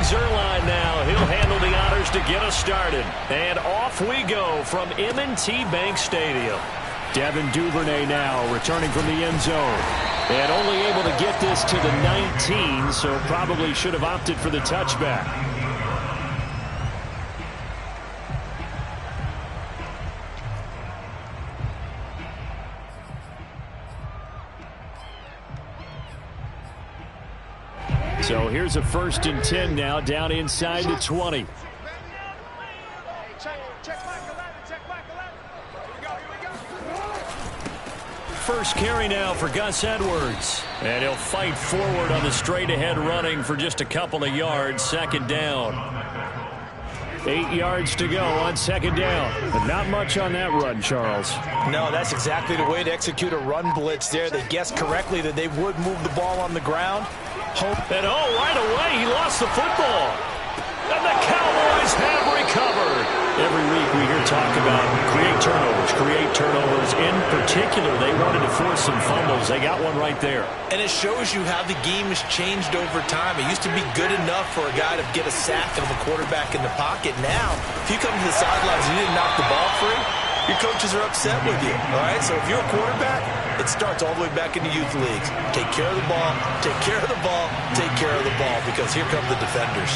Zerline now. He'll handle the honors to get us started. And off we go from M&T Bank Stadium. Devin Duvernay now returning from the end zone. And only able to get this to the 19, so probably should have opted for the touchback. So here's a 1st and 10 now, down inside the 20. First carry now for Gus Edwards. And he'll fight forward on the straight-ahead running for just a couple of yards. 2nd down. 8 yards to go on 2nd down. But not much on that run, Charles. No, that's exactly the way to execute a run blitz there. They guessed correctly that they would move the ball on the ground. And right away, he lost the football. And the Cowboys have recovered. Every week we hear talk about create turnovers. In particular, they wanted to force some fumbles. They got one right there. And it shows you how the game has changed over time. It used to be good enough for a guy to get a sack of a quarterback in the pocket. Now, if you come to the sidelines and you didn't knock the ball free, your coaches are upset with you. All right, so if you're a quarterback, it starts all the way back in the youth leagues. Take care of the ball, take care of the ball, take care of the ball, because here come the defenders.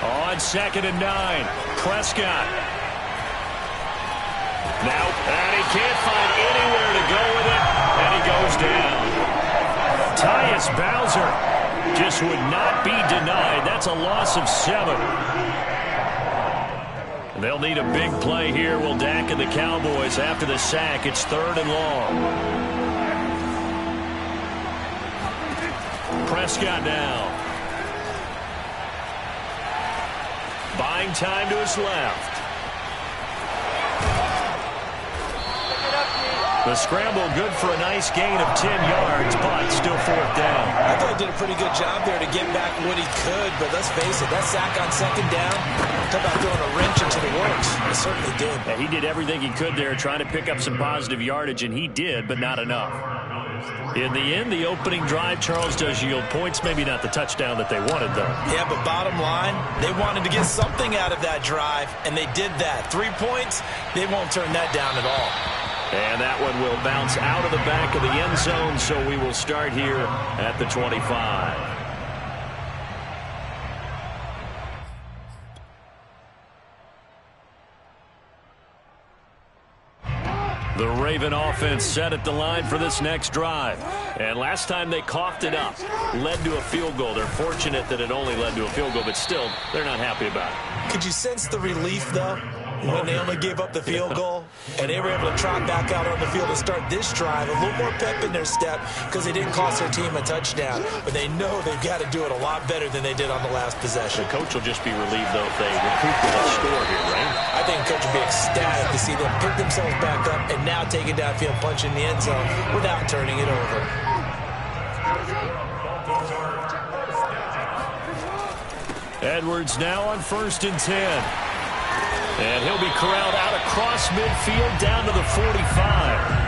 On 2nd and 9, Prescott. Now, and he can't find anywhere to go with it, and he goes down. Tyus Bowser just would not be denied. That's a loss of 7. They'll need a big play here. Will Dak and the Cowboys after the sack. It's 3rd and long. Prescott now. Buying time to his left. The scramble good for a nice gain of 10 yards, but still 4th down. I thought he did a pretty good job there to get back what he could, but let's face it, that sack on 2nd down, talk about throwing a wrench into the works. It certainly did. Yeah, he did everything he could there, trying to pick up some positive yardage, and he did, but not enough. In the end, the opening drive, Charles, does yield points. Maybe not the touchdown that they wanted, though. Yeah, but bottom line, they wanted to get something out of that drive, and they did that. 3 points, they won't turn that down at all. And that one will bounce out of the back of the end zone, so we will start here at the 25. The Raven offense set at the line for this next drive. And last time they coughed it up, led to a field goal. They're fortunate that it only led to a field goal, but still, they're not happy about it. Could you sense the relief, though, when they only gave up the field goal? And they were able to trot back out on the field and start this drive. A little more pep in their step because they didn't cost their team a touchdown. But they know they've got to do it a lot better than they did on the last possession. The coach will just be relieved, though, if they recoup with a score here, right? I think the coach will be ecstatic to see them pick themselves back up and now take it downfield, punch in the end zone without turning it over. Edwards now on 1st and 10. And he'll be corralled out across midfield down to the 45.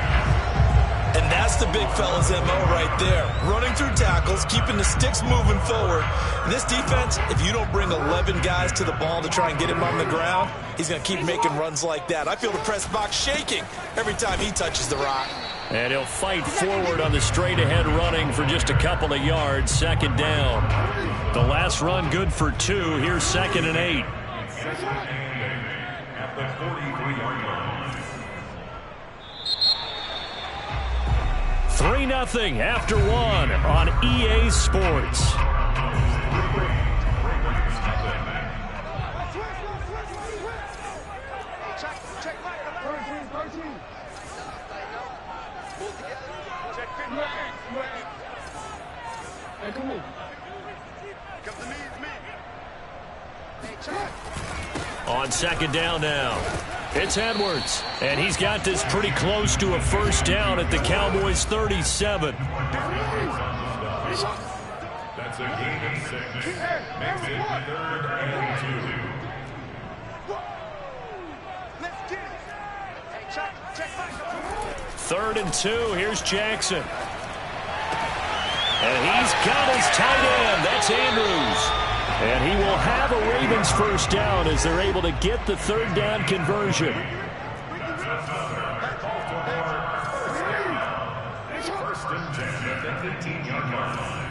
And that's the big fella's MO right there. Running through tackles, keeping the sticks moving forward. And this defense, if you don't bring 11 guys to the ball to try and get him on the ground, he's going to keep making runs like that. I feel the press box shaking every time he touches the rock. And he'll fight forward on the straight-ahead running for just a couple of yards. 2nd down. The last run good for 2. Here's 2nd and 8. At the 43-yard line. 3-0 after 1 on EA Sports. On 2nd down now, it's Edwards, and he's got this pretty close to a 1st down at the Cowboys' 37. That's a gain of 6. Makes it 3rd and 2. 3rd and 2, here's Jackson. And he's got his tight end. That's Andrews. And he will have a Ravens first down as they're able to get the third down conversion. First and 10 at the 15-yard line.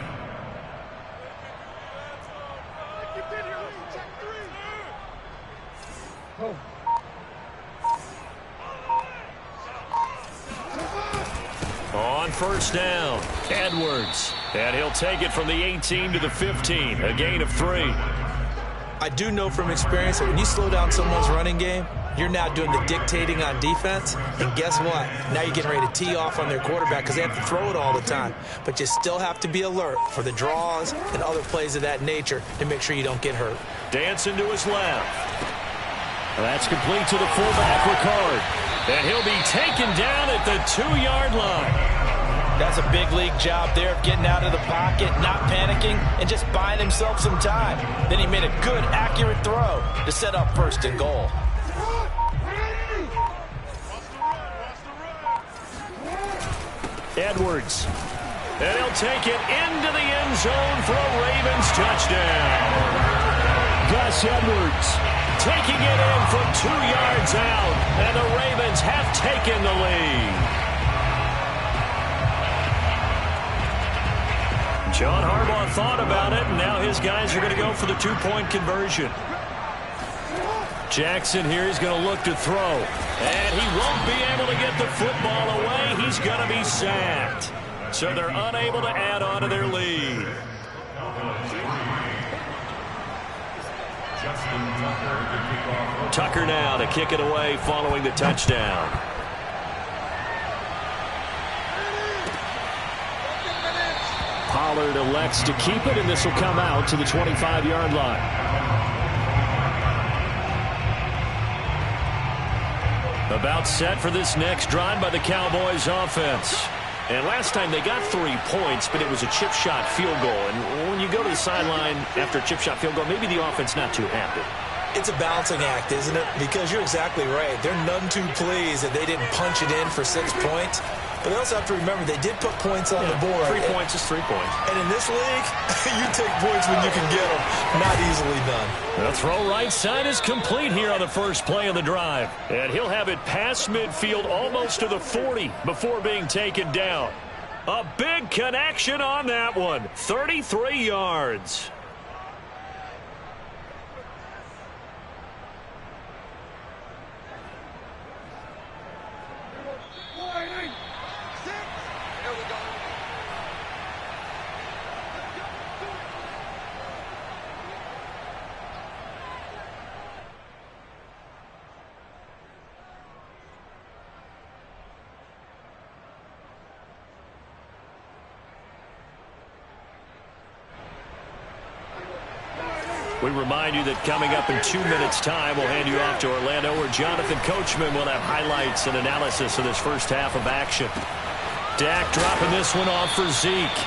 On first down, Edwards. And he'll take it from the 18 to the 15, a gain of 3. I do know from experience that when you slow down someone's running game, you're now doing the dictating on defense. And guess what? Now you're getting ready to tee off on their quarterback because they have to throw it all the time. But you still have to be alert for the draws and other plays of that nature to make sure you don't get hurt. Dancing to his left. That's complete to the fullback, Ricard. And he'll be taken down at the 2-yard line. That's a big league job there of getting out of the pocket, not panicking, and just buying himself some time. Then he made a good, accurate throw to set up first and goal. Edwards. And he'll take it into the end zone for a Ravens touchdown. Gus Edwards taking it in from 2 yards out, and the Ravens have taken the lead. John Harbaugh thought about it, and now his guys are going to go for the 2-point conversion. Jackson here is going to look to throw, and he won't be able to get the football away. He's going to be sacked. So they're unable to add on to their lead. Tucker now to kick it away following the touchdown. Pollard elects to keep it, and this will come out to the 25-yard line. About set for this next drive by the Cowboys offense. And last time they got 3 points, but it was a chip shot field goal. And when you go to the sideline after a chip shot field goal, maybe the offense not too happy. It's a balancing act, isn't it? Because you're exactly right. They're none too pleased that they didn't punch it in for 6 points. But they also have to remember they did put points on the board. 3 points is 3 points. And in this league, you take points when you can get them. Not easily done. The throw right side is complete here on the first play of the drive. And he'll have it past midfield almost to the 40 before being taken down. A big connection on that one. 33 yards. We remind you that coming up in 2 minutes' time, we'll hand you off to Orlando, where Jonathan Coachman will have highlights and analysis of this first half of action. Dak dropping this one off for Zeke.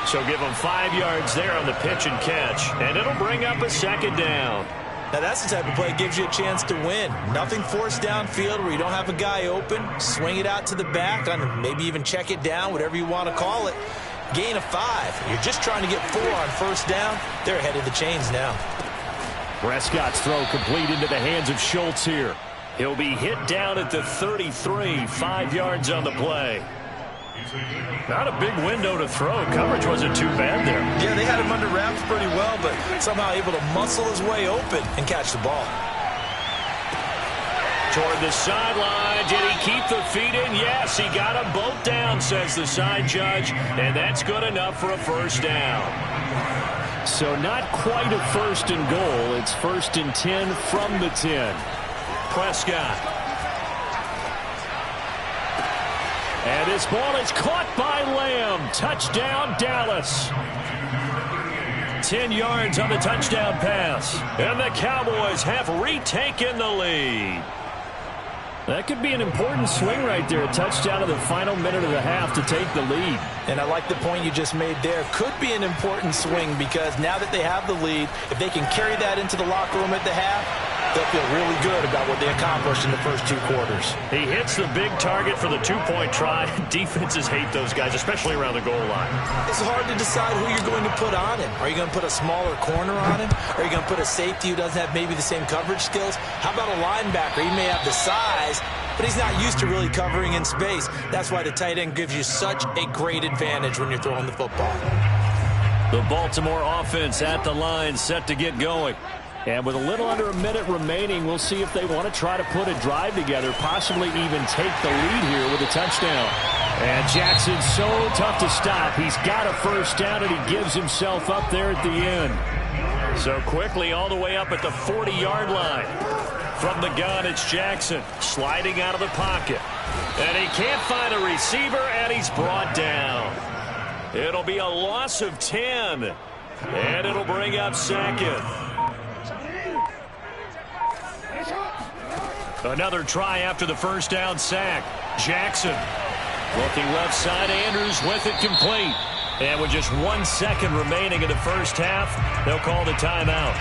So give him 5 yards there on the pitch and catch, and it'll bring up a second down. Now that's the type of play that gives you a chance to win. Nothing forced downfield where you don't have a guy open. Swing it out to the back, on maybe even check it down, whatever you want to call it. Gain of 5. You're just trying to get 4 on first down. They're ahead of the chains now. Prescott's throw complete into the hands of Schultz here. He'll be hit down at the 33, 5 yards on the play. Not a big window to throw. Coverage wasn't too bad there. Yeah, they had him under wraps pretty well, but somehow able to muscle his way open and catch the ball. Toward the sideline. Did he keep the feet in? Yes, he got them both down, says the side judge, and that's good enough for a first down. So not quite a first and goal. It's first and 10 from the 10. Prescott. And this ball is caught by Lamb. Touchdown, Dallas. 10 yards on the touchdown pass. And the Cowboys have retaken the lead. That could be an important swing right there. A touchdown in the final minute of the half to take the lead. And I like the point you just made there. Could be an important swing because now that they have the lead, if they can carry that into the locker room at the half, they'll feel really good about what they accomplished in the first 2 quarters. He hits the big target for the 2-point try. Defenses hate those guys, especially around the goal line. It's hard to decide who you're going to put on him. Are you going to put a smaller corner on him? Are you going to put a safety who doesn't have maybe the same coverage skills? How about a linebacker? He may have the size, but he's not used to really covering in space. That's why the tight end gives you such a great advantage when you're throwing the football. The Baltimore offense at the line, set to get going. And with a little under a minute remaining, we'll see if they want to try to put a drive together, possibly even take the lead here with a touchdown. And Jackson's so tough to stop. He's got a first down, and he gives himself up there at the end. So quickly all the way up at the 40-yard line. From the gun, it's Jackson sliding out of the pocket. And he can't find a receiver, and he's brought down. It'll be a loss of 10. And it'll bring up second. Another try after the first down sack. Jackson looking left side. Andrews with it complete. And with just 1 second remaining in the first half, they'll call the timeout.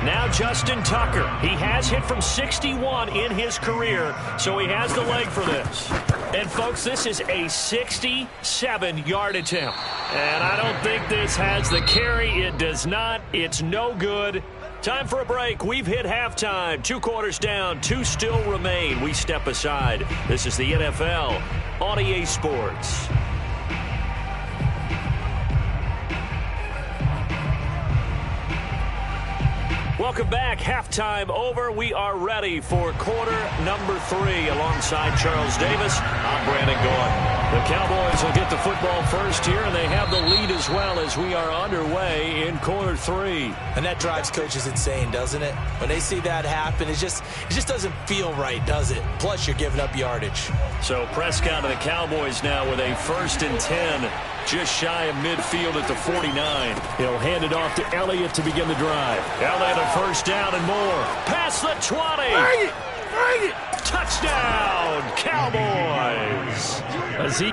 Now Justin Tucker. He has hit from 61 in his career, so he has the leg for this. And, folks, this is a 67-yard attempt. And I don't think this has the carry. It does not. It's no good. Time for a break. We've hit halftime. 2 quarters down. 2 still remain. We step aside. This is the NFL on EA Sports. Welcome back. Halftime over. We are ready for quarter number 3 alongside Charles Davis. I'm Brandon Gordon. The Cowboys will get the football first here, and they have the lead as well as we are underway in quarter 3. And that drives coaches insane, doesn't it? When they see that happen, it just doesn't feel right, does it? Plus, you're giving up yardage. So Prescott and the Cowboys now with a 1st and 10. Just shy of midfield at the 49. He'll hand it off to Elliott to begin the drive. Elliott a first down and more. Past the 20. Bring it! Touchdown, Cowboys. As he...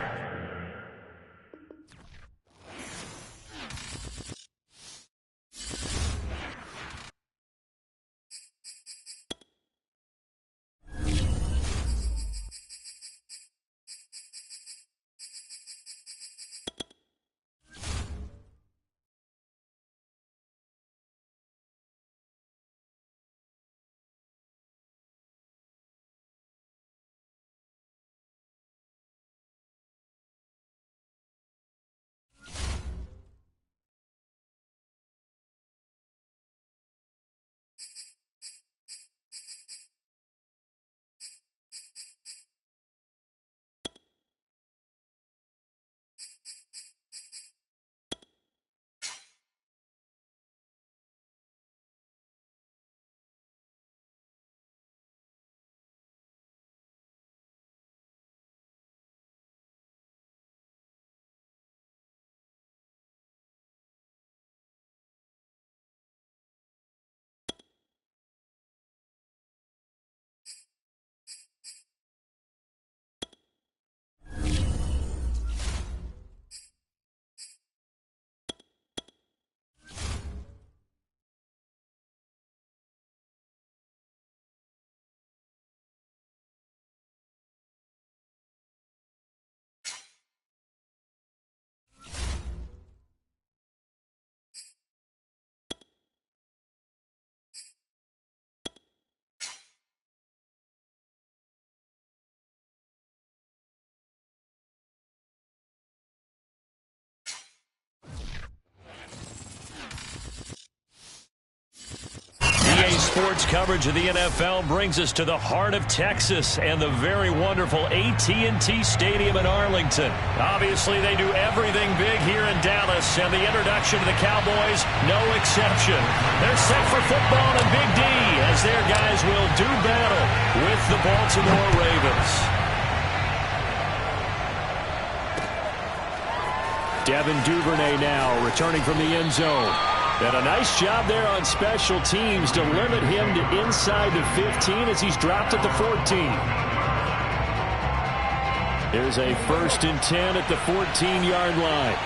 Sports coverage of the NFL brings us to the heart of Texas and the very wonderful AT&T Stadium in Arlington. Obviously, they do everything big here in Dallas, and the introduction to the Cowboys, no exception. They're set for football and Big D as their guys will do battle with the Baltimore Ravens. Devin Duvernay now returning from the end zone. And a nice job there on special teams to limit him to inside the 15 as he's dropped at the 14. Here's a 1st and 10 at the 14-yard line.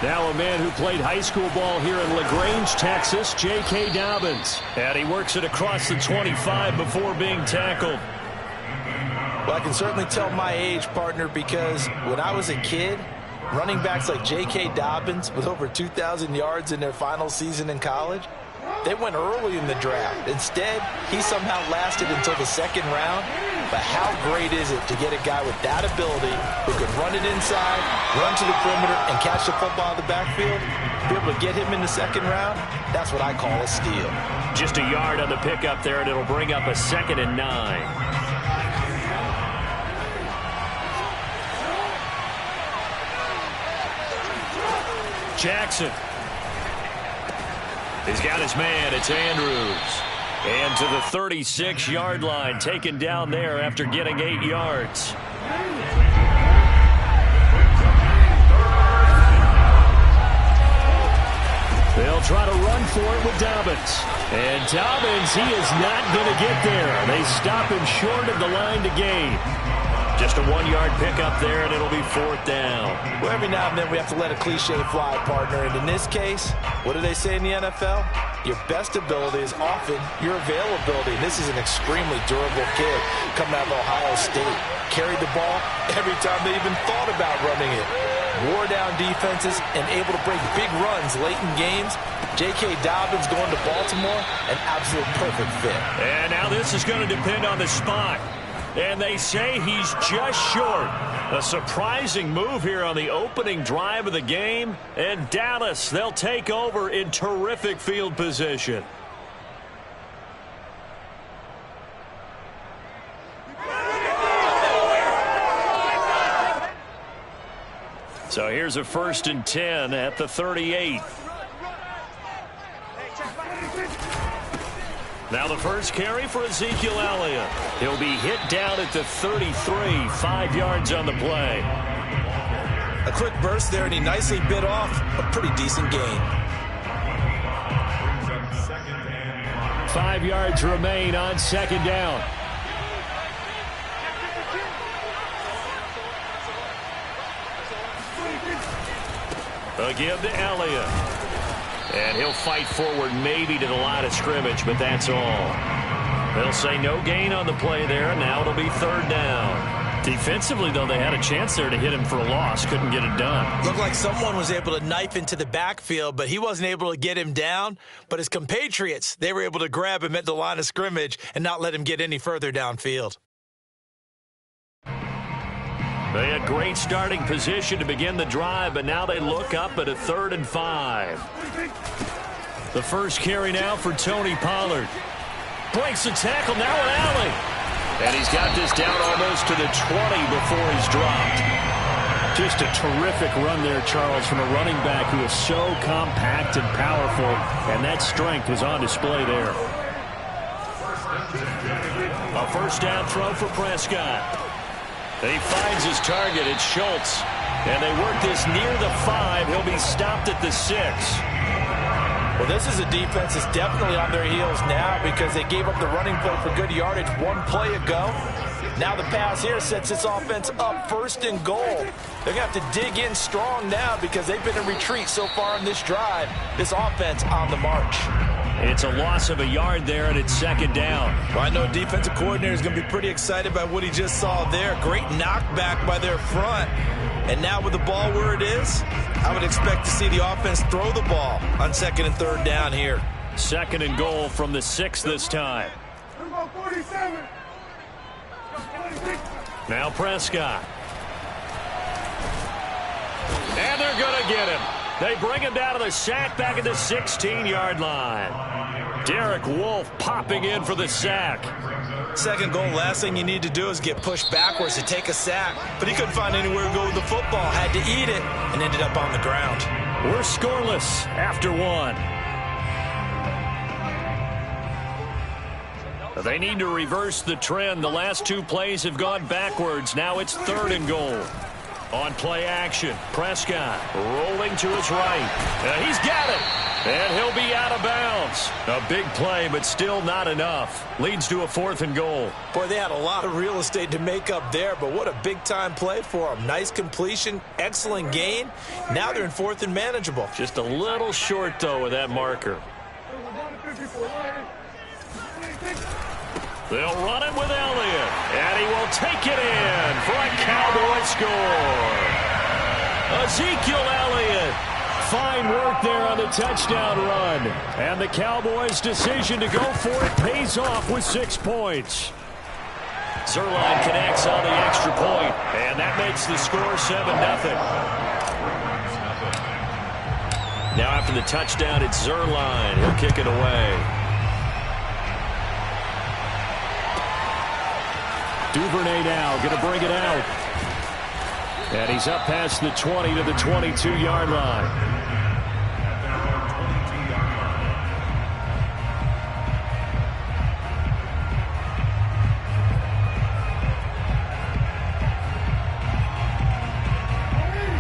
Now a man who played high school ball here in LaGrange, Texas, J.K. Dobbins. And he works it across the 25 before being tackled. Well, I can certainly tell my age, partner, because when I was a kid, running backs like J.K. Dobbins with over 2,000 yards in their final season in college, they went early in the draft. Instead, he somehow lasted until the second round. But how great is it to get a guy with that ability who can run it inside, run to the perimeter, and catch the football in the backfield? Be able to get him in the second round, that's what I call a steal. Just a yard on the pickup there, and it'll bring up a 2nd and 9. Jackson. He's got his man. It's Andrews. And to the 36-yard line, taken down there after getting 8 yards. They'll try to run for it with Dobbins. And Dobbins, he is not going to get there. They stop him short of the line to gain. Just a 1-yard pickup there, and it'll be 4th down. Well, every now and then we have to let a cliche fly, partner. And in this case, what do they say in the NFL? Your best ability is often your availability. And this is an extremely durable kid coming out of Ohio State. Carried the ball every time they even thought about running it. Wore down defenses and able to break big runs late in games. J.K. Dobbins going to Baltimore, an absolute perfect fit. And now this is going to depend on the spot. And they say he's just short. A surprising move here on the opening drive of the game. And Dallas, they'll take over in terrific field position. So here's a 1st and 10 at the 38. Now the first carry for Ezekiel Elliott. He'll be hit down at the 33, 5 yards on the play. A quick burst there, and he nicely bit off a pretty decent gain. 5 yards remain on 2nd down. Again to Elliott. And he'll fight forward maybe to the line of scrimmage, but that's all. They'll say no gain on the play there, and now it'll be 3rd down. Defensively, though, they had a chance there to hit him for a loss. Couldn't get it done. Looked like someone was able to knife into the backfield, but he wasn't able to get him down. But his compatriots, they were able to grab him at the line of scrimmage and not let him get any further downfield. They had great starting position to begin the drive, but now they look up at a 3rd and 5. The first carry now for Tony Pollard. Breaks the tackle, now an alley. And he's got this down almost to the 20 before he's dropped. Just a terrific run there, Charles, from a running back who is so compact and powerful, and that strength was on display there. A 1st down throw for Prescott. He finds his target. It's Schultz. And they work this near the 5. He'll be stopped at the 6. Well, this is a defense that's definitely on their heels now because they gave up the running play for good yardage 1 play ago. Now the pass here sets this offense up 1st and goal. They're going to have to dig in strong now because they've been in retreat so far on this drive. This offense on the march. It's a loss of a yard there, and it's 2nd down. Well, I know defensive coordinator is going to be pretty excited by what he just saw there. Great knockback by their front. And now with the ball where it is, I would expect to see the offense throw the ball on 2nd and 3rd down here. 2nd and goal from the 6 this time. Now Prescott. And they're going to get him. They bring him down to the sack back at the 16-yard line. Derek Wolfe popping in for the sack. 2nd goal, last thing you need to do is get pushed backwards to take a sack. But he couldn't find anywhere to go with the football. Had to eat it and ended up on the ground. We're scoreless after 1. They need to reverse the trend. The last 2 plays have gone backwards. Now it's 3rd and goal. On play action, Prescott rolling to his right. He's got it. And he'll be out of bounds. A big play, but still not enough. Leads to a 4th and goal. Boy, they had a lot of real estate to make up there, but what a big-time play for them. Nice completion, excellent gain. Now they're in 4th and manageable. Just a little short, though, with that marker. They'll run it with Elliott, and he will take it in for a Cowboy score. Ezekiel Elliott. Fine work there on the touchdown run. And the Cowboys' decision to go for it pays off with 6 points. Zuerlein connects on the extra point, and that makes the score 7-0. Now after the touchdown, it's Zuerlein. He'll kick it away. Duvernay now going to bring it out. And he's up past the 20 to the 22-yard line.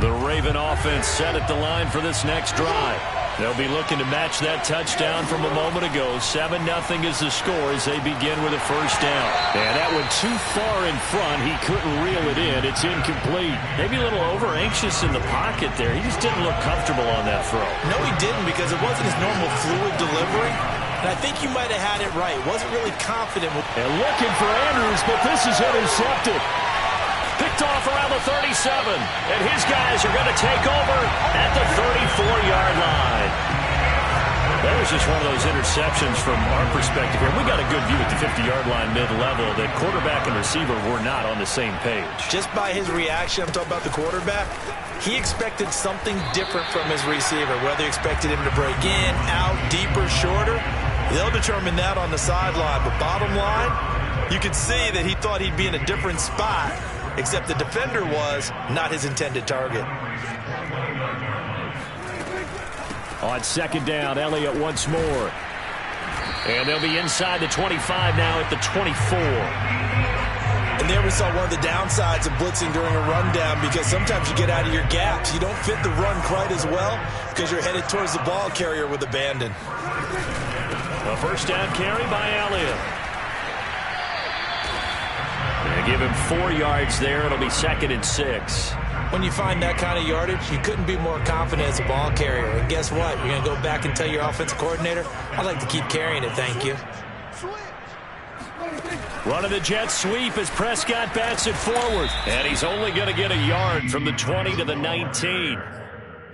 The Raven offense set at the line for this next drive. They'll be looking to match that touchdown from a moment ago. 7-0 is the score as they begin with a first down. And that went too far in front. He couldn't reel it in. It's incomplete. Maybe a little over-anxious in the pocket there. He just didn't look comfortable on that throw. No, he didn't, because it wasn't his normal fluid delivery. And I think you might have had it right. Wasn't really confident with. And looking for Andrews, but this is intercepted. Picked off around the 37, and his guys are going to take over at the 34-yard line. That was just one of those interceptions from our perspective here. We got a good view at the 50-yard line mid-level that quarterback and receiver were not on the same page. Just by his reaction, I'm talking about the quarterback, he expected something different from his receiver, whether he expected him to break in, out, deeper, shorter. They'll determine that on the sideline. But bottom line, you could see that he thought he'd be in a different spot, except the defender was not his intended target. On second down, Elliott once more. And they'll be inside the 25 now at the 24. And there we saw one of the downsides of blitzing during a rundown, because sometimes you get out of your gaps. You don't fit the run quite as well because you're headed towards the ball carrier with abandon. A first down carry by Elliott. They give him 4 yards there. It'll be 2nd and 6. When you find that kind of yardage, you couldn't be more confident as a ball carrier. And guess what? You're going to go back and tell your offensive coordinator, I'd like to keep carrying it, thank you. Running the jet sweep as Prescott bats it forward. And he's only going to get a yard from the 20 to the 19.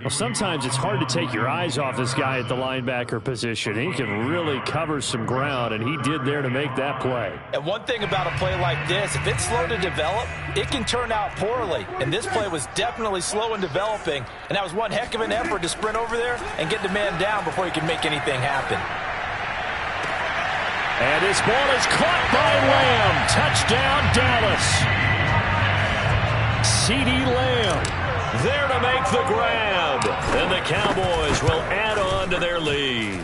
Well, sometimes it's hard to take your eyes off this guy at the linebacker position. He can really cover some ground, and he did there to make that play. And one thing about a play like this, if it's slow to develop, it can turn out poorly. And this play was definitely slow in developing, and that was one heck of an effort to sprint over there and get the man down before he could make anything happen. And this ball is caught by Lamb. Touchdown, Dallas. CeeDee Lamb there to make the grab. And the Cowboys will add on to their lead.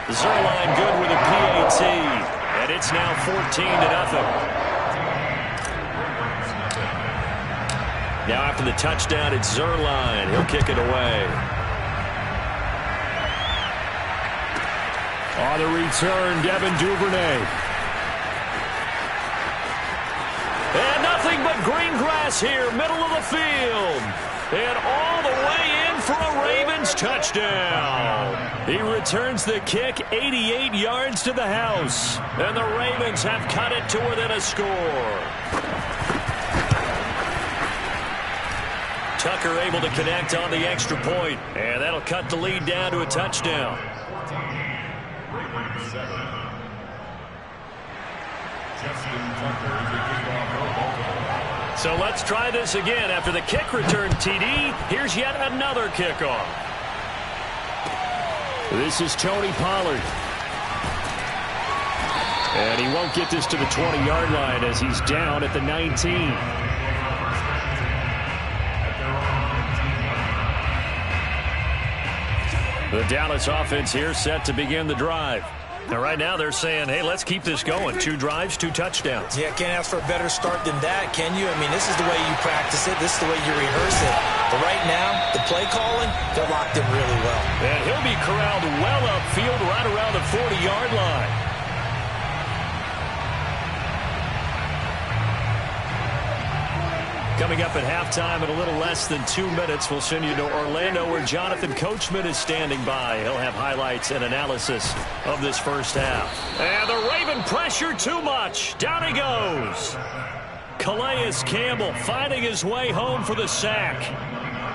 Zuerlein good with a PAT. And it's now 14-0. Now after the touchdown, it's Zuerlein. He'll kick it away. On the return, Devin Duvernay. And nothing but green grass here, middle of the field. And all the way in for a Ravens touchdown. He returns the kick 88 yards to the house. And the Ravens have cut it to within a score. Tucker able to connect on the extra point. And that'll cut the lead down to a touchdown. So let's try this again. After the kick return TD, here's yet another kickoff. This is Tony Pollard. And he won't get this to the 20-yard line as he's down at the 19. The Dallas offense here set to begin the drive. And right now they're saying, hey, let's keep this going. 2 drives, 2 touchdowns. Yeah, can't ask for a better start than that, can you? I mean, this is the way you practice it. This is the way you rehearse it. But right now, the play calling, they're locked in really well. And he'll be corralled well upfield right around the 40-yard line. Coming up at halftime in a little less than 2 minutes, we'll send you to Orlando where Jonathan Coachman is standing by. He'll have highlights and analysis of this first half. And the Raven pressure too much. Down he goes. Calais Campbell finding his way home for the sack.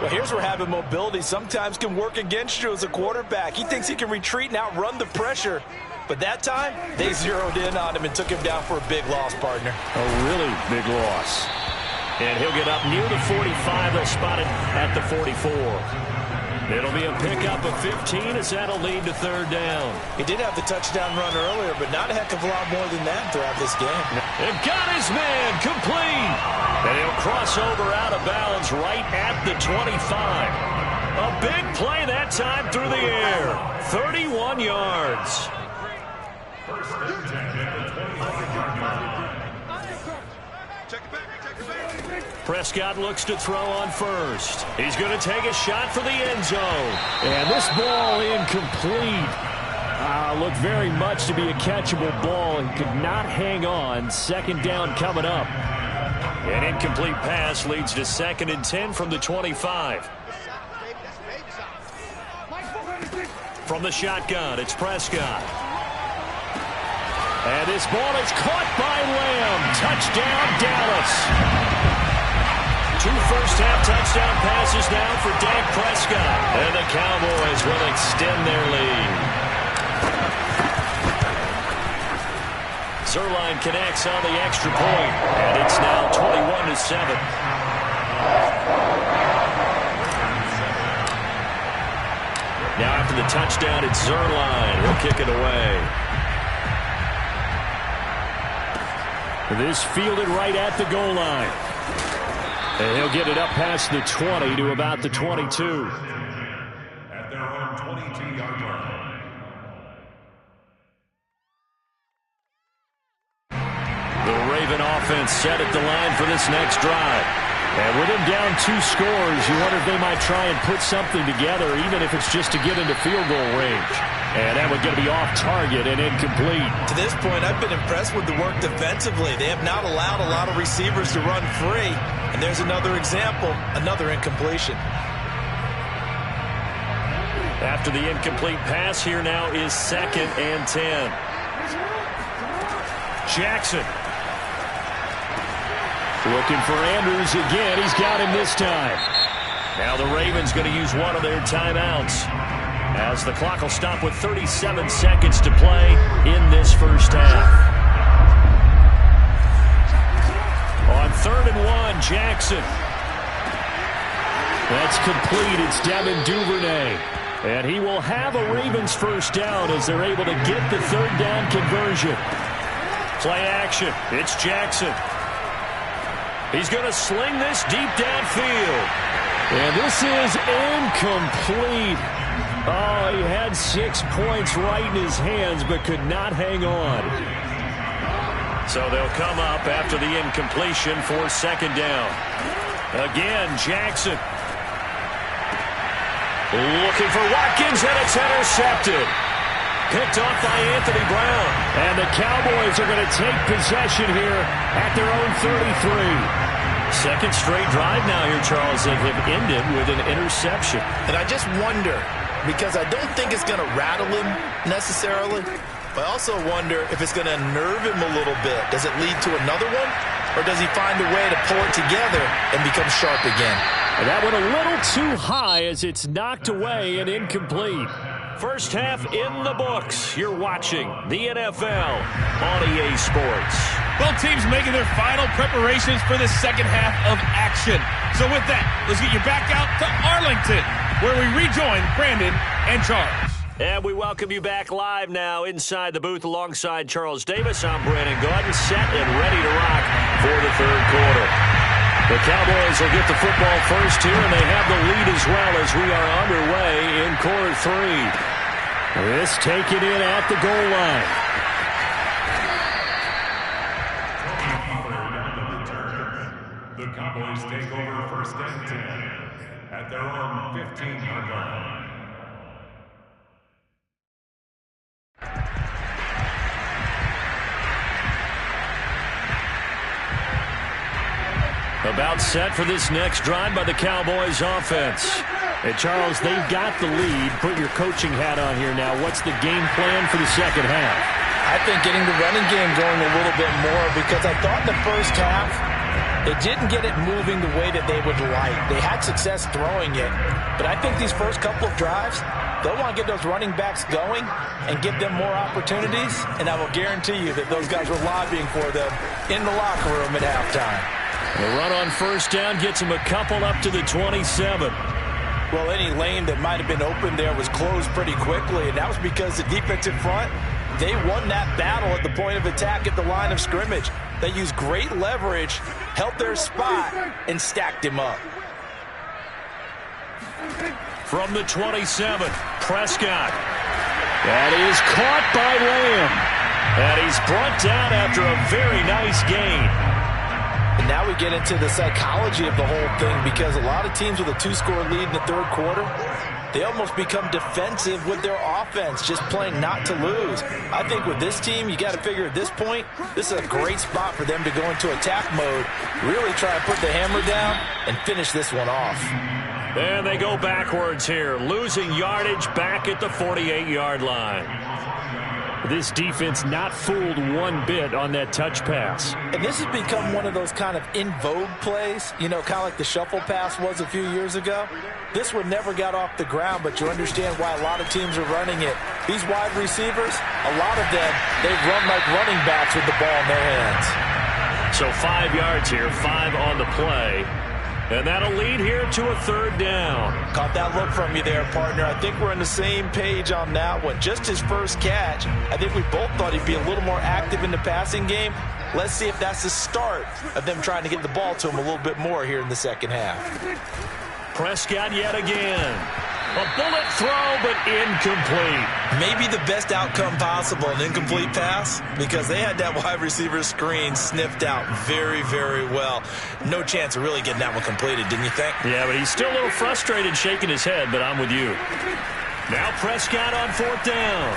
Well, here's where having mobility sometimes can work against you as a quarterback. He thinks he can retreat and outrun the pressure. But that time, they zeroed in on him and took him down for a big loss, partner. A really big loss. And he'll get up near the 45. They'll spot it at the 44. It'll be a pickup of 15 as that'll lead to 3rd down. He did have the touchdown run earlier, but not a heck of a lot more than that throughout this game. And got his man complete. And he'll cross over out of bounds right at the 25. A big play that time through the air. 31 yards. First and 10 at the 25-yard line. Prescott looks to throw on first. He's going to take a shot for the end zone. And this ball incomplete. Looked very much to be a catchable ball and could not hang on. 2nd down coming up. An incomplete pass leads to 2nd and 10 from the 25. From the shotgun, it's Prescott. And this ball is caught by Lamb. Touchdown, Dallas. 2 first-half touchdown passes now for Dak Prescott. And the Cowboys will extend their lead. Zerline connects on the extra point. And it's now 21-7. Now after the touchdown, it's Zerline. He'll kick it away. This fielded right at the goal line. And he'll get it up past the 20 to about the 22. At their own 22-yard line. The Raven offense set at the line for this next drive. And with him down 2 scores, you wonder if they might try and put something together, even if it's just to get into field goal range. And that one's going to be off target and incomplete. To this point, I've been impressed with the work defensively. They have not allowed a lot of receivers to run free. And there's another example, another incompletion. After the incomplete pass, here now is 2nd and 10. Jackson. Looking for Andrews again. He's got him this time. Now the Ravens going to use one of their timeouts, as the clock will stop with 37 seconds to play in this first half. On 3rd and 1, Jackson. That's complete. It's Devin Duvernay. And he will have a Ravens first down as they're able to get the 3rd down conversion. Play action. It's Jackson. He's going to sling this deep downfield. And this is incomplete. Oh, he had 6 points right in his hands, but could not hang on. So they'll come up after the incompletion for 2nd down. Again, Jackson. Looking for Watkins, and it's intercepted. Picked off by Anthony Brown. And the Cowboys are going to take possession here at their own 33. 2nd straight drive now here, Charles, that have ended with an interception. And I just wonder, because I don't think it's going to rattle him necessarily, but I also wonder if it's going to nerve him a little bit. Does it lead to another one? Or does he find a way to pull it together and become sharp again? And that one a little too high as it's knocked away and incomplete. First half in the books. You're watching the NFL on EA Sports. Both teams making their final preparations for the second half of action. So with that, let's get you back out to Arlington, where we rejoin Brandon and Charles. And we welcome you back live now inside the booth alongside Charles Davis. I'm Brandon Gaudin, set and ready to rock for the 3rd quarter. The Cowboys will get the football first here, and they have the lead as well as we are underway in quarter 3. This taken in at the goal line. The Cowboys take over first and 10 at their own 15-yard line. About set for this next drive by the Cowboys offense. And Charles, they've got the lead. Put your coaching hat on here now. What's the game plan for the second half? I think getting the running game going a little bit more, because I thought the first half they didn't get it moving the way that they would like. They had success throwing it, but I think these first couple of drives, they'll want to get those running backs going and give them more opportunities, and I will guarantee you that those guys were lobbying for them in the locker room at halftime. The run on first down gets him a couple up to the 27. Well, any lane that might have been open there was closed pretty quickly, and that was because the defensive front, they won that battle at the point of attack at the line of scrimmage. They used great leverage, held their spot, and stacked him up. From the 27, Prescott. That is caught by Lamb. And he's brought down after a very nice gain. And now we get into the psychology of the whole thing, because a lot of teams with a 2-score lead in the third quarter, they almost become defensive with their offense, just playing not to lose. I think with this team, you got to figure at this point, this is a great spot for them to go into attack mode, really try and put the hammer down and finish this one off. And they go backwards here, losing yardage back at the 48-yard line. This defense not fooled one bit on that touch pass. And this has become one of those kind of in vogue plays, you know, kind of like the shuffle pass was a few years ago. This one never got off the ground, but you understand why a lot of teams are running it. These wide receivers, a lot of them, they run like running backs with the ball in their hands. So 5 yards here, 5 on the play. And that'll lead here to a third down. Caught that look from you there, partner. I think we're on the same page on that one. Just his first catch. I think we both thought he'd be a little more active in the passing game. Let's see if that's the start of them trying to get the ball to him a little bit more here in the second half. Prescott yet again. A bullet throw, but incomplete. Maybe the best outcome possible, an incomplete pass, because they had that wide receiver screen sniffed out very, very well. No chance of really getting that one completed, didn't you think? Yeah, but he's still a little frustrated, shaking his head, but I'm with you. Now Prescott on fourth down.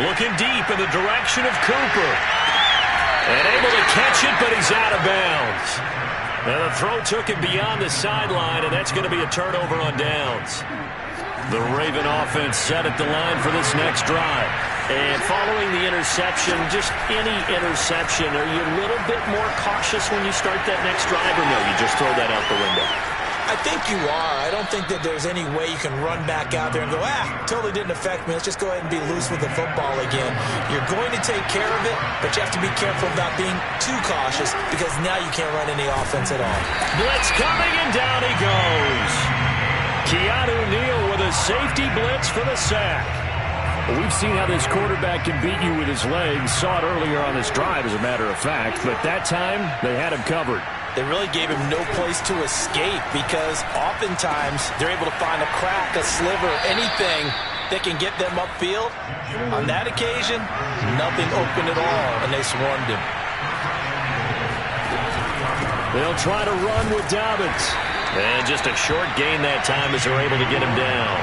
Looking deep in the direction of Cooper. And able to catch it, but he's out of bounds. And the throw took him beyond the sideline, and that's going to be a turnover on downs. The Raven offense set at the line for this next drive. And following the interception, just any interception, are you a little bit more cautious when you start that next drive, or no, you just throw that out the window? I think you are. I don't think that there's any way you can run back out there and go, totally didn't affect me. Let's just go ahead and be loose with the football again. You're going to take care of it, but you have to be careful about being too cautious, because now you can't run any offense at all. Blitz coming, and down he goes. Keanu Neal with a safety blitz for the sack. Well, we've seen how this quarterback can beat you with his legs. Saw it earlier on this drive, as a matter of fact, but that time they had him covered. They really gave him no place to escape, because oftentimes they're able to find a crack, a sliver, anything that can get them upfield. On that occasion, nothing open at all, and they swarmed him. They'll try to run with Dobbins. And just a short gain that time as they're able to get him down.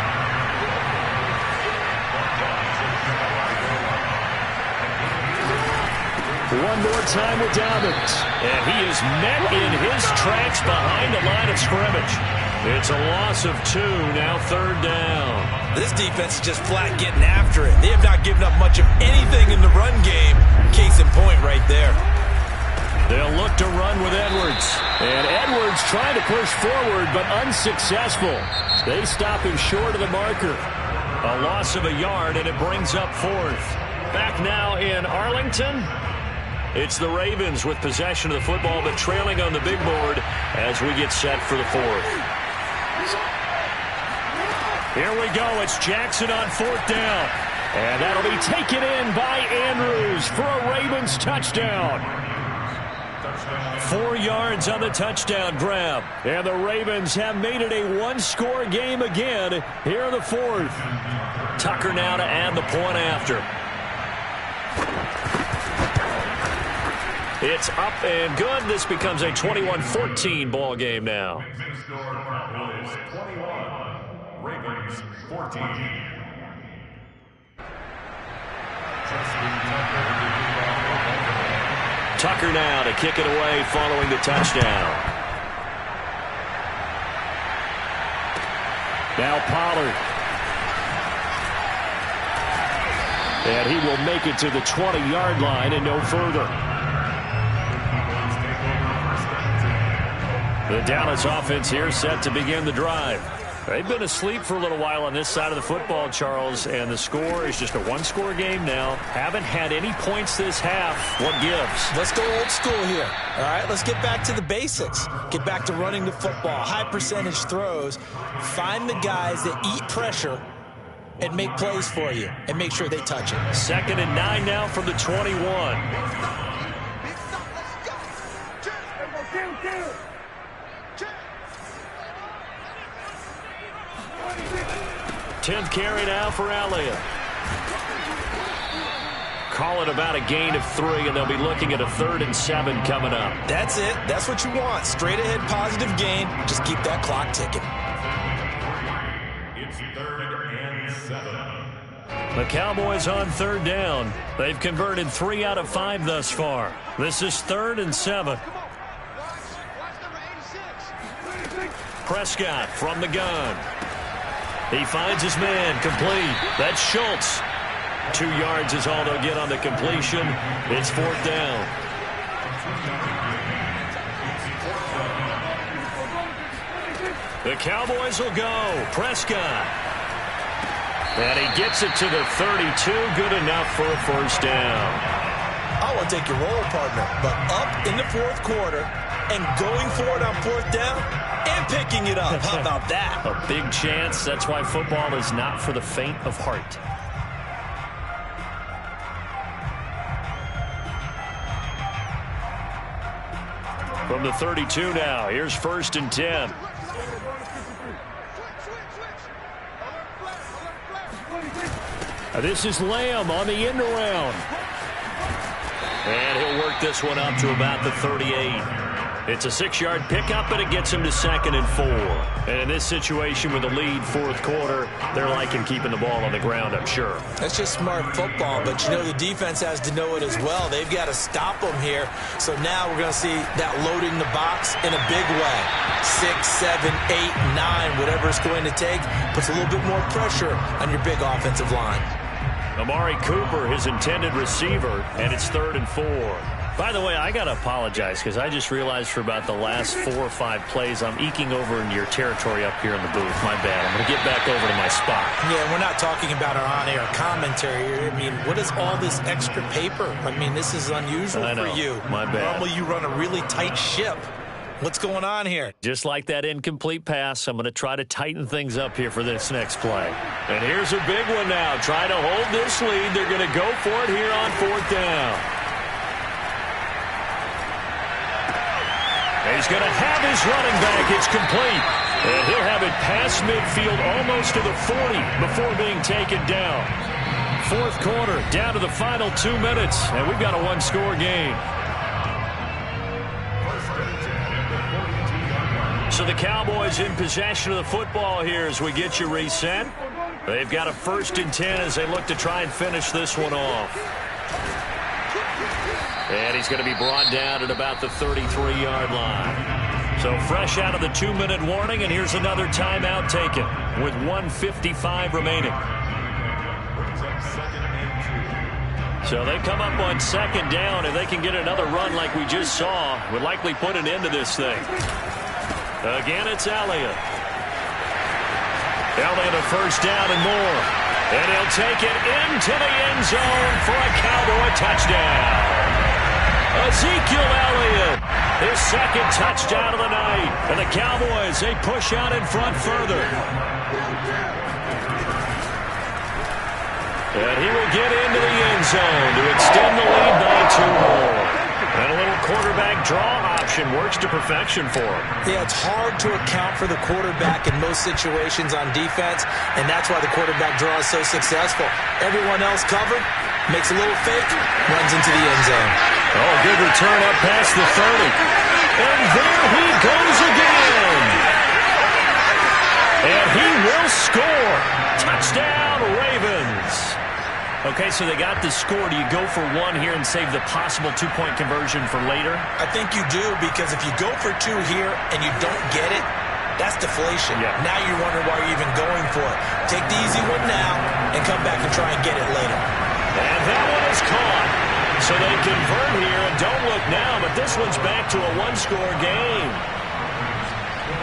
One more time with Dobbins. And he is met in his tracks behind the line of scrimmage. It's a loss of 2, now third down. This defense is just flat getting after it. They have not given up much of anything in the run game. Case in point right there. They'll look to run with Edwards. And Edwards trying to push forward, but unsuccessful. They stop him short of the marker. A loss of a yard, and it brings up fourth. Back now in Arlington. It's the Ravens with possession of the football, but trailing on the big board as we get set for the fourth. Here we go. It's Jackson on fourth down. And that'll be taken in by Andrews for a Ravens touchdown. 4 yards on the touchdown grab. And the Ravens have made it a one-score game again here in the fourth. Tucker now to add the point after. It's up and good. This becomes a 21-14 ball game now. Ravens 14. Tucker now to kick it away following the touchdown. Now Pollard. And he will make it to the 20-yard line and no further. The Dallas offense here set to begin the drive. They've been asleep for a little while on this side of the football, Charles, and the score is just a one-score game now. Haven't had any points this half. What gives? Let's go old school here. All right, let's get back to the basics. Get back to running the football, high percentage throws. Find the guys that eat pressure and make plays for you and make sure they touch it. 2nd and 9 now from the 21. 10th carry now for Elliott. Call it about a gain of 3, and they'll be looking at a 3rd and 7 coming up. That's it. That's what you want. Straight ahead, positive gain. Just keep that clock ticking. It's 3rd and 7. The Cowboys on 3rd down. They've converted 3 out of 5 thus far. This is 3rd and 7. Prescott from the gun. He finds his man, complete. That's Schultz. 2 yards is all they'll get on the completion. It's 4th down. The Cowboys will go. Prescott. And he gets it to the 32. Good enough for a 1st down. I want to take your role, partner, but up in the 4th quarter and going for it on 4th down and picking it up. How about that? A big chance. That's why football is not for the faint of heart. From the 32 now, here's 1st and 10. This is Lamb on the end around. And he'll work this one up to about the 38. It's a 6-yard pickup, and it gets him to 2nd and 4. And in this situation with the lead 4th quarter, they're liking keeping the ball on the ground, I'm sure. That's just smart football, but you know the defense has to know it as well. They've got to stop them here. So now we're going to see that loading the box in a big way. 6, 7, 8, 9, whatever it's going to take, puts a little bit more pressure on your big offensive line. Amari Cooper, his intended receiver, and it's 3rd and 4. By the way, I got to apologize because I just realized for about the last 4 or 5 plays, I'm eking over into your territory up here in the booth. My bad. I'm going to get back over to my spot. Yeah, we're not talking about our on-air commentary here. I mean, what is all this extra paper? I mean, this is unusual for you. My bad. Normally you run a really tight ship. What's going on here? Just like that incomplete pass, I'm going to try to tighten things up here for this next play. And here's a big one now. Trying to hold this lead. They're going to go for it here on 4th down. He's going to have his running back. It's complete. And he'll have it past midfield almost to the 40 before being taken down. 4th quarter, down to the final 2 minutes. And we've got a one-score game. So the Cowboys in possession of the football here as we get you reset. They've got a 1st and 10 as they look to try and finish this one off. And he's going to be brought down at about the 33-yard line. So fresh out of the 2-minute warning, and here's another timeout taken with 1:55 remaining. So they come up on 2nd down. If they can get another run like we just saw, would likely put an end to this thing. Again, it's Elliott. Elliott a 1st down and more. And he'll take it into the end zone for a Cowboy touchdown. Ezekiel Elliott, his 2nd touchdown of the night. And the Cowboys, they push out in front further. And he will get into the end zone to extend the lead by 2 more. And a little quarterback draw option works to perfection for him. Yeah, it's hard to account for the quarterback in most situations on defense, and that's why the quarterback draw is so successful. Everyone else covered, makes a little fake, runs into the end zone. Oh, good return up past the 30. And there he goes again. And he will score. Touchdown, Ravens. Okay, so they got the score. Do you go for one here and save the possible two-point conversion for later? I think you do, because if you go for two here and you don't get it, that's deflation. Yeah. Now you're wondering why you're even going for it. Take the easy one now and come back and try and get it later. And that one is caught. So they convert here, and don't look now, but this one's back to a one-score game.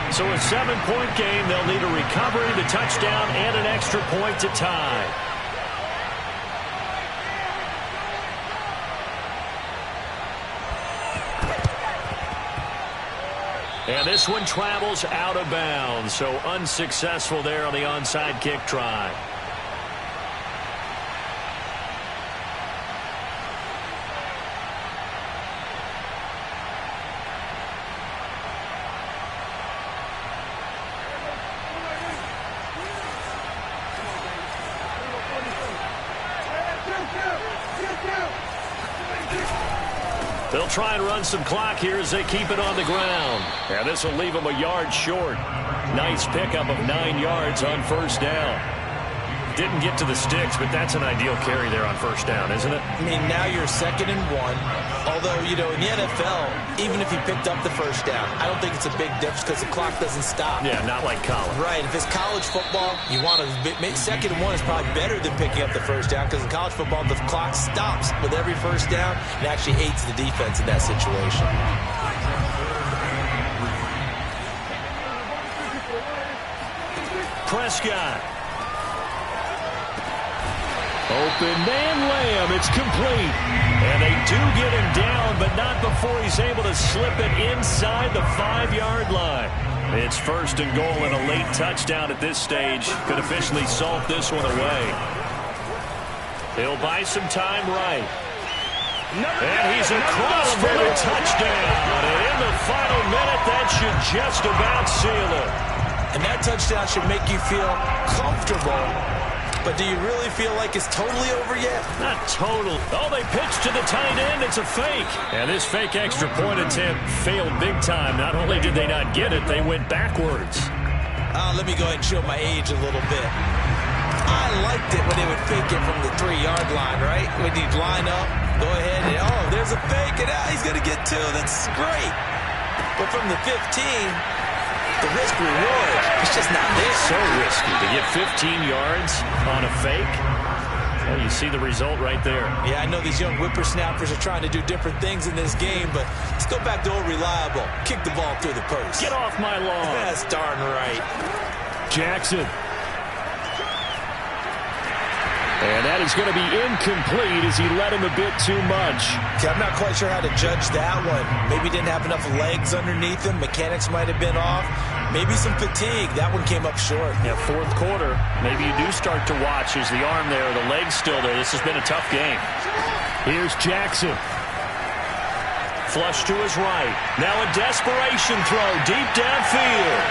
So a 7-point game, they'll need a recovery, the touchdown, and an extra point to tie. And this one travels out of bounds, so unsuccessful there on the onside kick try. They'll try and run some clock here as they keep it on the ground. And this will leave them a yard short. Nice pickup of 9 yards on first down. Didn't get to the sticks, but that's an ideal carry there on first down, isn't it? I mean, now you're 2nd and 1. Although, you know, in the NFL, even if you picked up the first down, I don't think it's a big difference because the clock doesn't stop. Yeah, not like college. Right. If it's college football, you want to make 2nd and 1 is probably better than picking up the first down, because in college football, the clock stops with every first down. It actually aids the defense in that situation. Prescott. Open man Lamb. It's complete. And they do get him down, but not before he's able to slip it inside the 5-yard line. It's 1st and goal, and a late touchdown at this stage could officially salt this one away. He'll buy some time right. And he's across for the touchdown. And in the final minute, that should just about seal it. And that touchdown should make you feel comfortable. But do you really feel like it's totally over yet? Not total. Oh, they pitched to the tight end. It's a fake. And this fake extra point attempt failed big time. Not only did they not get it, they went backwards. Let me go ahead and show my age a little bit. I liked it when they would fake it from the 3-yard line, right? When you'd line up, go ahead, and oh, there's a fake, and he's going to get 2. That's great. But from the 15... the risk-reward, it's just not there. It's so risky to get 15 yards on a fake. Well, you see the result right there. Yeah, I know these young whippersnappers are trying to do different things in this game, but let's go back to old reliable. Kick the ball through the post. Get off my lawn. That's darn right. Jackson. And that is going to be incomplete as he led him a bit too much. Okay, I'm not quite sure how to judge that one. Maybe didn't have enough legs underneath him. Mechanics might have been off. Maybe some fatigue. That one came up short. Yeah, 4th quarter. Maybe you do start to watch as the arm there, the leg's still there. This has been a tough game. Here's Jackson. Flush to his right. Now a desperation throw deep downfield.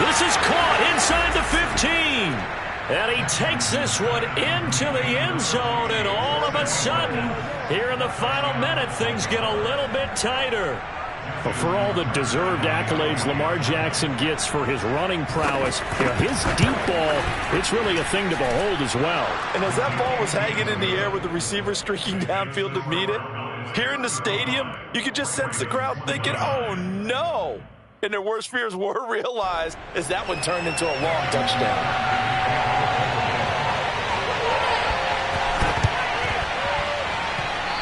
This is caught inside the 15. And he takes this one into the end zone, and all of a sudden, here in the final minute, things get a little bit tighter. But for all the deserved accolades Lamar Jackson gets for his running prowess, his deep ball, it's really a thing to behold as well. And as that ball was hanging in the air with the receiver streaking downfield to meet it, here in the stadium, you could just sense the crowd thinking, oh, no. And their worst fears were realized as that one turned into a long touchdown.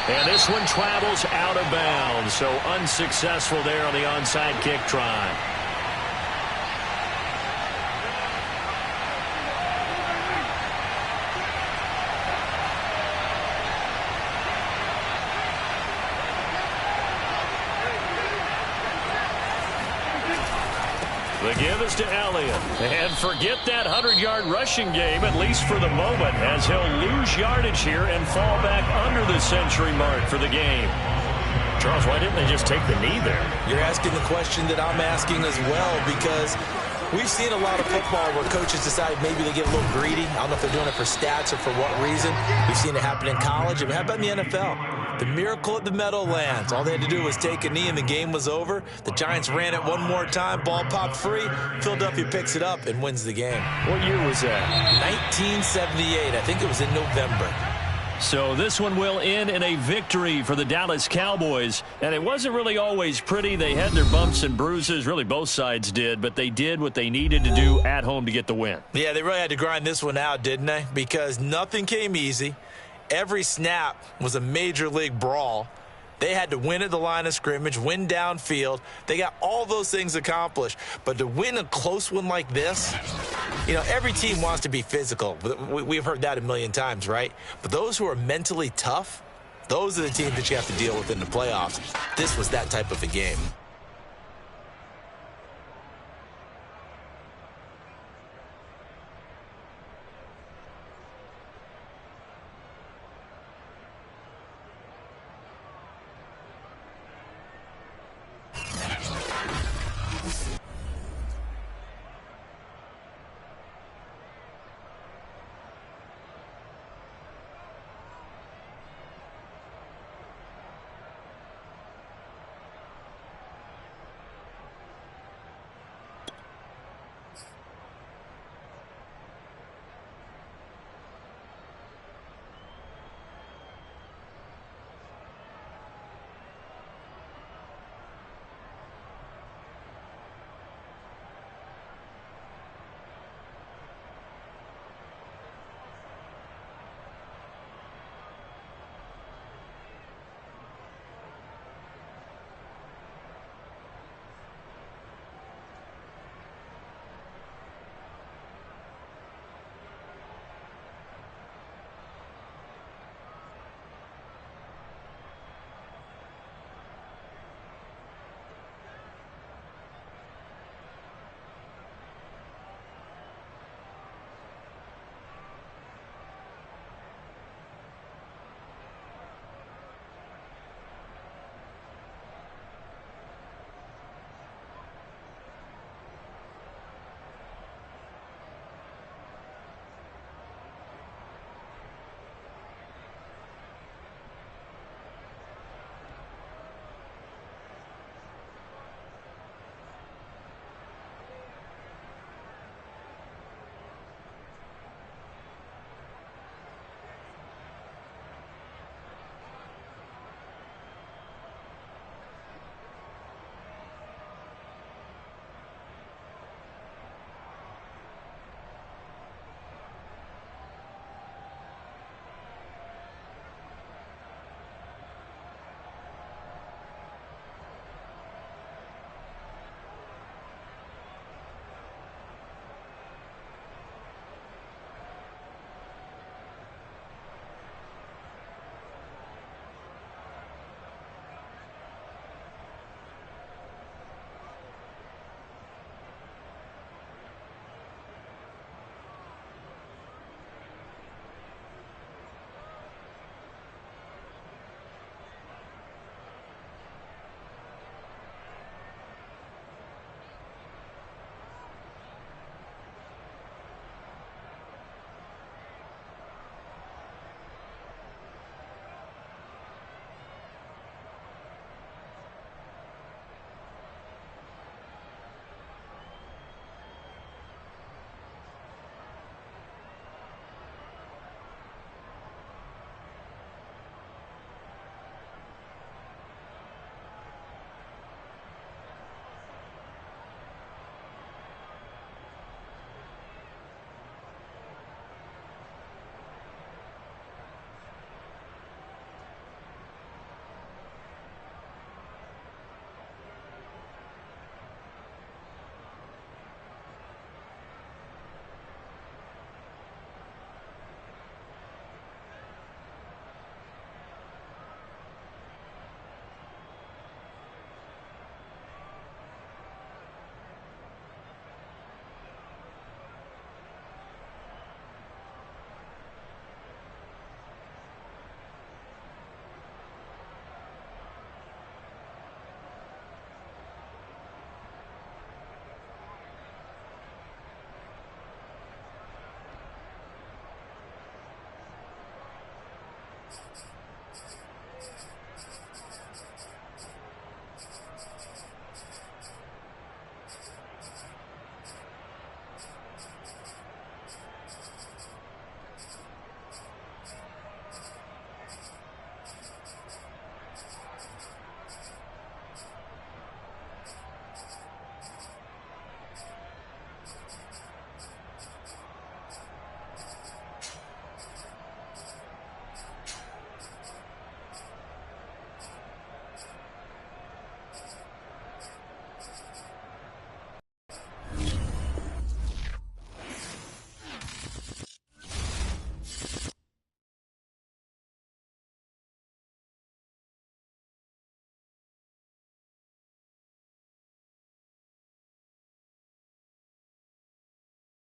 And this one travels out of bounds, so unsuccessful there on the onside kick try. The give is to Elliott. And forget that 100-yard rushing game, at least for the moment, as he'll lose yardage here and fall back under the century mark for the game. Charles, why didn't they just take the knee there? You're asking the question that I'm asking as well, because we've seen a lot of football where coaches decide maybe they get a little greedy. I don't know if they're doing it for stats or for what reason. We've seen it happen in college. And how about in the NFL? The miracle at the Meadowlands. All they had to do was take a knee and the game was over. The Giants ran it one more time. Ball popped free. Philadelphia picks it up and wins the game. What year was that? 1978. I think it was in November. So this one will end in a victory for the Dallas Cowboys. And it wasn't really always pretty. They had their bumps and bruises. Really, both sides did. But they did what they needed to do at home to get the win. Yeah, they really had to grind this one out, didn't they? Because nothing came easy. Every snap was a major league brawl. They had to win at the line of scrimmage, win downfield. They got all those things accomplished. But to win a close one like this, you know, every team wants to be physical. We've heard that a million times, right? But those who are mentally tough, those are the teams that you have to deal with in the playoffs. This was that type of a game.